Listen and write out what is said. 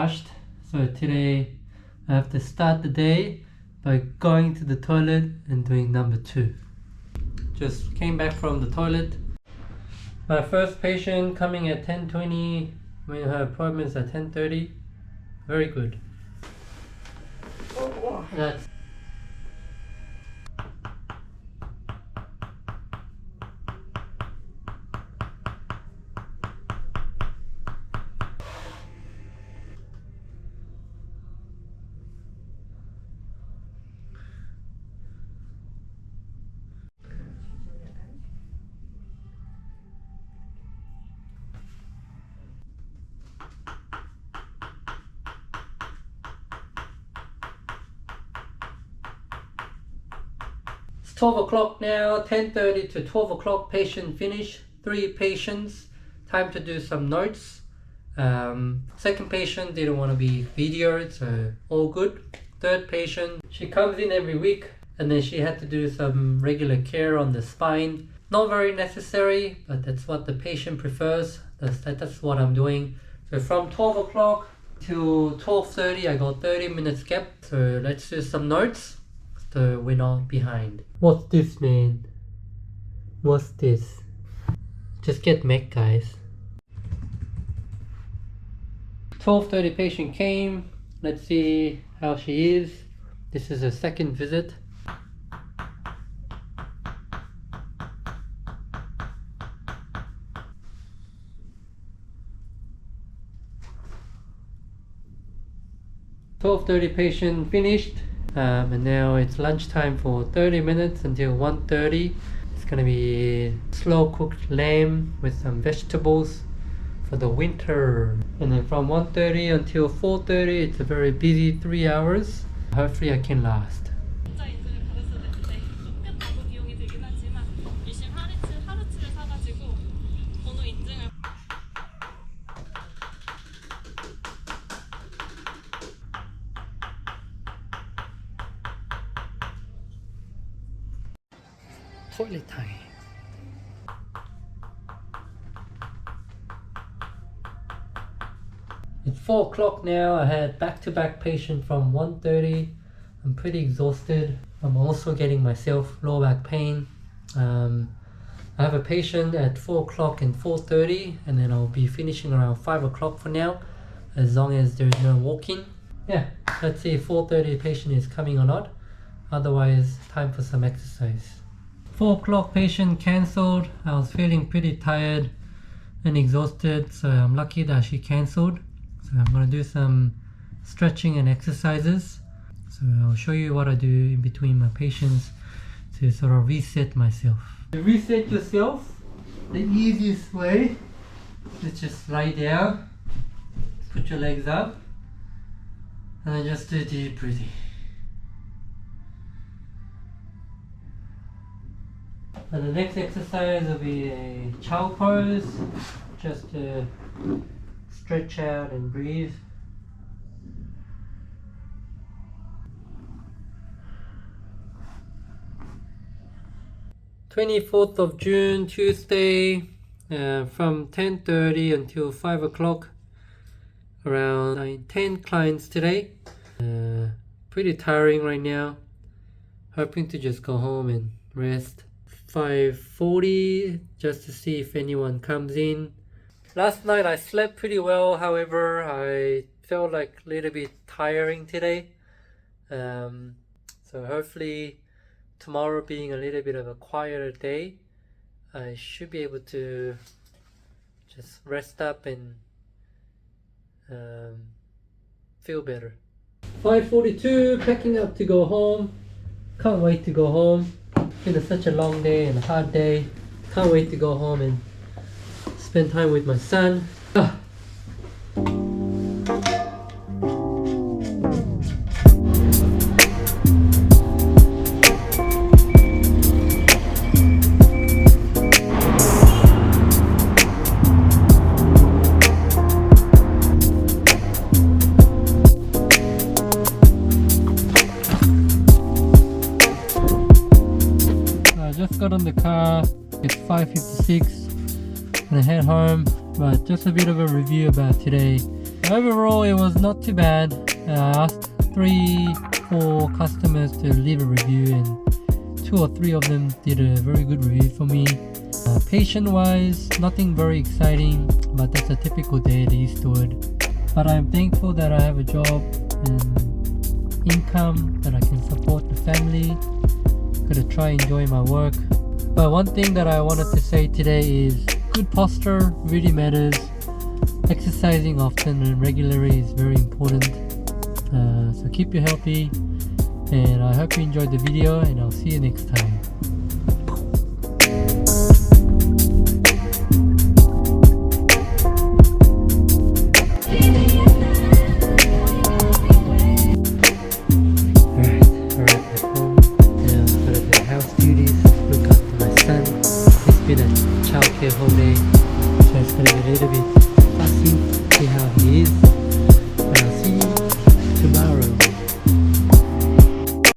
rushed. So today I have to start the day by going to the toilet and doing number 2. Just came back from the toilet. My first patient coming at 10:20 when her appointment's at 10:30. Very good. That's It's 12 o'clock now, 10:30 to 12 o'clock, patient finish, 3 patients, time to do some notes. Second patient didn't want to be videoed, so all good. Third patient, she comes in every week and then she had to do some regular care on the spine. Not very necessary, but that's what the patient prefers. That's what I'm doing. So from 12 o'clock till 12:30 I got 30 minutes gap, so let's do some notes so we're not behind. What's this, man? What's this? Just get mech, guys. 12:30 patient came. Let's see how she is. This is her second visit. Patient finished, and now it's lunchtime for 30 minutes until 1:30. It's gonna be slow cooked lamb with some vegetables for the winter, and then from 1:30 until 4:30 it's a very busy 3 hours. Hopefully I can last. Toilet time. It's 4 o'clock now. I had back-to-back patient from 1:30. I'm pretty exhausted. I'm also getting myself lower back pain. I have a patient at 4 o'clock and 4:30, and then I'll be finishing around 5 o'clock for now, as long as there's no walking. Yeah, let's see if 4:30 patient is coming or not. Otherwise, time for some exercise. 4 o'clock patient cancelled. I was feeling pretty tired and exhausted, so I'm lucky that she cancelled. So I'm going to do some stretching and exercises. So I'll show you what I do in between my patients to sort of reset myself. To reset yourself, the easiest way is just lie down, put your legs up, and then just do deep breathing. And the next exercise will be a chow pose, just to stretch out and breathe. June 24th, Tuesday, from 10:30 until 5 o'clock. Around 10 clients today. Pretty tiring right now. Hoping to just go home and rest. 5:40 just to see if anyone comes in. Last night I slept pretty well, however I felt like a little bit tiring today. So hopefully tomorrow being a little bit of a quieter day, I should be able to just rest up and feel better. 5:42, packing up to go home. Can't wait to go home. It's been such a long day and a hard day. Can't wait to go home and spend time with my son. Got on the car. It's 5:56 and I head home. But just a bit of a review about today. Overall, it was not too bad. I asked 3-4 customers to leave a review, and 2 or 3 of them did a very good review for me. Patient wise, nothing very exciting, but that's a typical day at Eastwood. But I'm thankful that I have a job and income that I can support the family. Gonna try enjoy my work. But one thing that I wanted to say today is good posture really matters. Exercising often and regularly is very important. So keep you healthy, and I hope you enjoyed the video, and I'll see you next time. Been a childcare whole day, so it's gonna be a little bit